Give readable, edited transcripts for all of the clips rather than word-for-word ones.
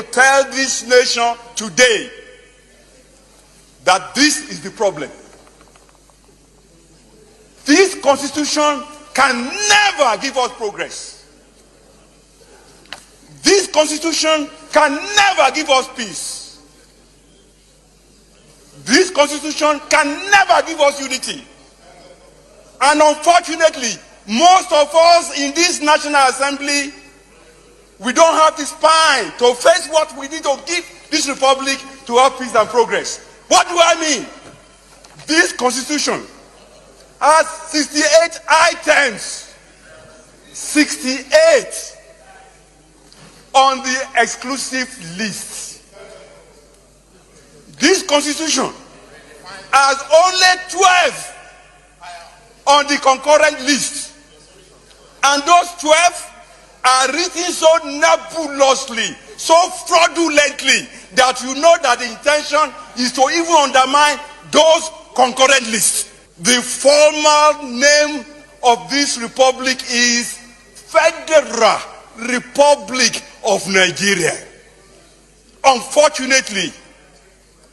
to tell this nation today that this is the problem. This constitution can never give us progress. This constitution can never give us peace. This constitution can never give us unity. And unfortunately, most of us in this National Assembly, we don't have the spine to face what we need to give this republic to have peace and progress. What do I mean? This constitution has 68 items. 68 on the exclusive list. This constitution has only 12 on the concurrent list. And those 12 are written so nebulously, so fraudulently, that you know that the intention is to even undermine those concurrent lists. The formal name of this republic is Federal Republic of Nigeria. Unfortunately,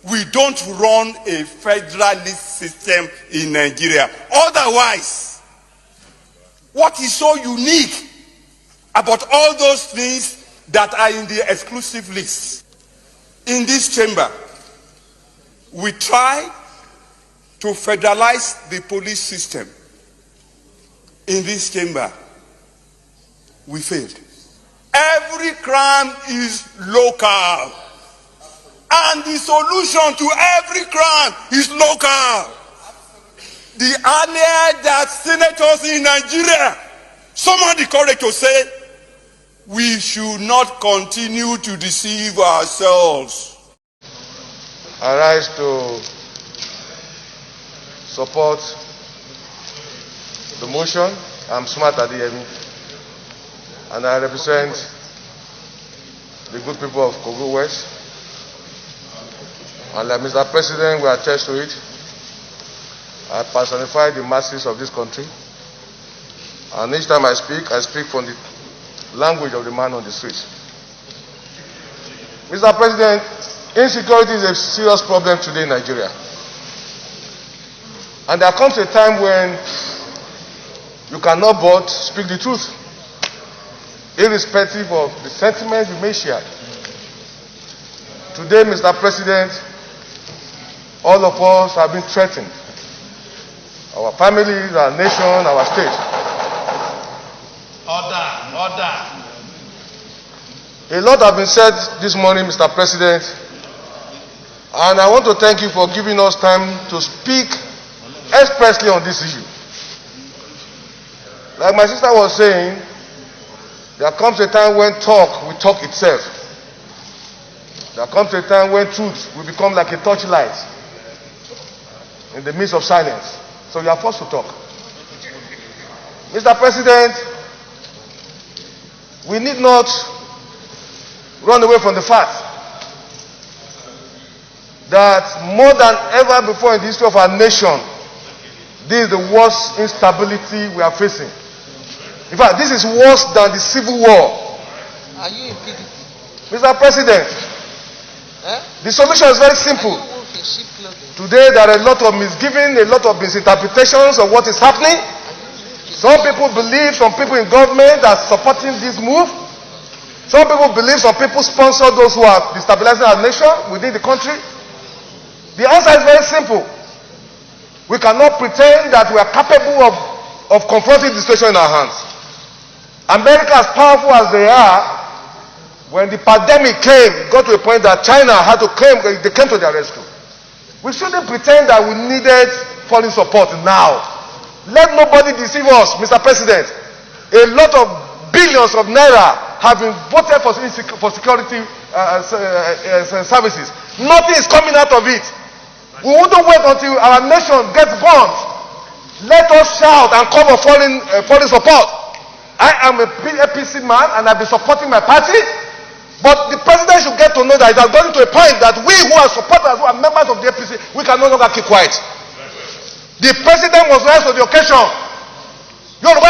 we don't run a federalist system in Nigeria. Otherwise, what is so unique about all those things that are in the exclusive list? In this chamber, we try to federalize the police system. In this chamber, we failed. Every crime is local. And the solution to every crime is local. The earlier that senators in Nigeria summon the courage to say, we should not continue to deceive ourselves. I rise to support the motion. I'm Smart Adeyemi, and I represent the good people of Kogi West. And like Mr. President, we attest to it. I personify the masses of this country. And each time I speak from the language of the man on the street. Mr. President, insecurity is a serious problem today in Nigeria. And there comes a time when you cannot but speak the truth, irrespective of the sentiments you may share. Today, Mr. President, all of us have been threatened. Our families, our nation, our state. Order. A lot has been said this morning, Mr. President, and I want to thank you for giving us time to speak expressly on this issue. Like my sister was saying, there comes a time when talk will talk itself. There comes a time when truth will become like a torchlight in the midst of silence. So you are forced to talk. Mr. President, we need not run away from the fact that more than ever before in the history of our nation, this is the worst instability we are facing. In fact, this is worse than the Civil War. Are you in PDP? Mr. President, the solution is very simple. Today there are a lot of misgiving, a lot of misinterpretations of what is happening. Some people believe, some people in government are supporting this move. Some people believe, some people sponsor those who are destabilizing our nation within the country. The answer is very simple. We cannot pretend that we are capable of confronting the situation in our hands. America, as powerful as they are, when the pandemic came, it got to a point that China had to claim, they came to their rescue. We shouldn't pretend that we needed foreign support now. Let nobody deceive us, Mr. President. A lot of billions of naira have been voted for security services. Nothing is coming out of it. We wouldn't wait until our nation gets bombed. Let us shout and call for foreign support. I am a APC man and I've been supporting my party. But the president should get to know that it has gotten to a point that we who are supporters, who are members of the APC, we can no longer keep quiet. The president must rise to the occasion. You will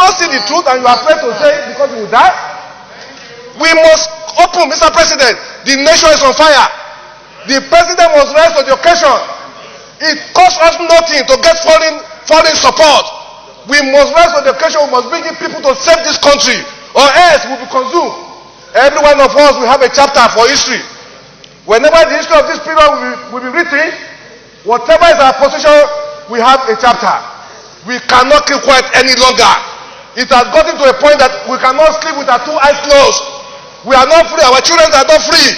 not see the truth and you are afraid to say it because you will die. We must open, Mr. President. The nation is on fire. The president must rise to the occasion. It costs us nothing to get foreign support. We must rise to the occasion. We must bring in people to save this country, or else we will be consumed. Every one of us will have a chapter for history. Whenever the history of this period will be written, whatever is our position, we have a chapter. We cannot keep quiet any longer. It has gotten to a point that we cannot sleep with our two eyes closed. We are not free. Our children are not free.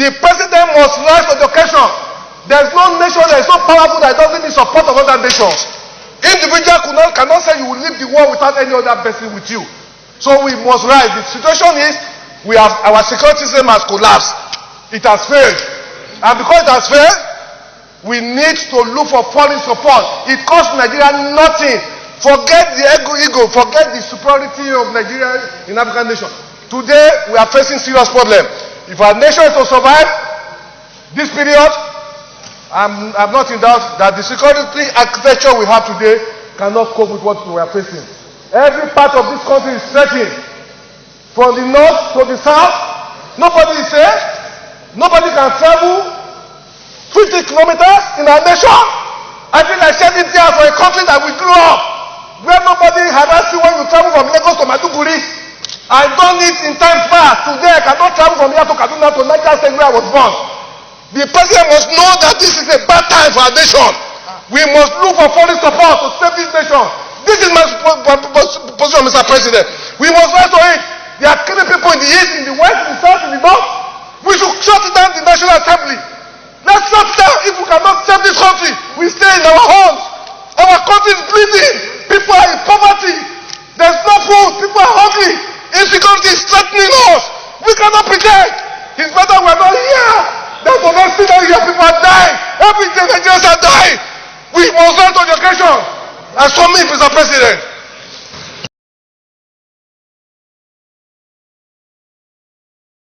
The president must rise to the occasion. There is no nation that is so powerful that doesn't need support of other nations. Individual cannot say you will leave the war without any other person with you. So we must rise. The situation is our security system has collapsed. It has failed. And because it has failed, we need to look for foreign support. It costs Nigeria nothing. Forget the ego, forget the superiority of Nigeria in African nation. Today, we are facing serious problem. If our nation is to survive this period, I'm not in doubt that the security architecture we have today cannot cope with what we are facing. Every part of this country is threatened. From the north to the south, nobody is safe. Nobody can travel 50 kilometers in our nation. I feel like shedding tears for a country that we grew up, where nobody harass you when you travel from Lagos to Maiduguri. I done it in times past. Today I cannot travel from here to Kaduna to Niger State where I was born. The president must know that this is a bad time for our nation. We must look for foreign support to save this nation. This is my position, Mr. President. We must rise to it. They are killing people in the east, in the west, in the south, in the north. We should shut down the National Assembly. Let's shut down. If we cannot save this country, we stay in our homes. Our country is bleeding. People are in poverty. There's no food. People are hungry. Insecurity is threatening us. We cannot pretend. It's better we're not here than to not see that here people are dying. Every day Nigerians are dying. We must rise to the occasion. As for me, Mr. President,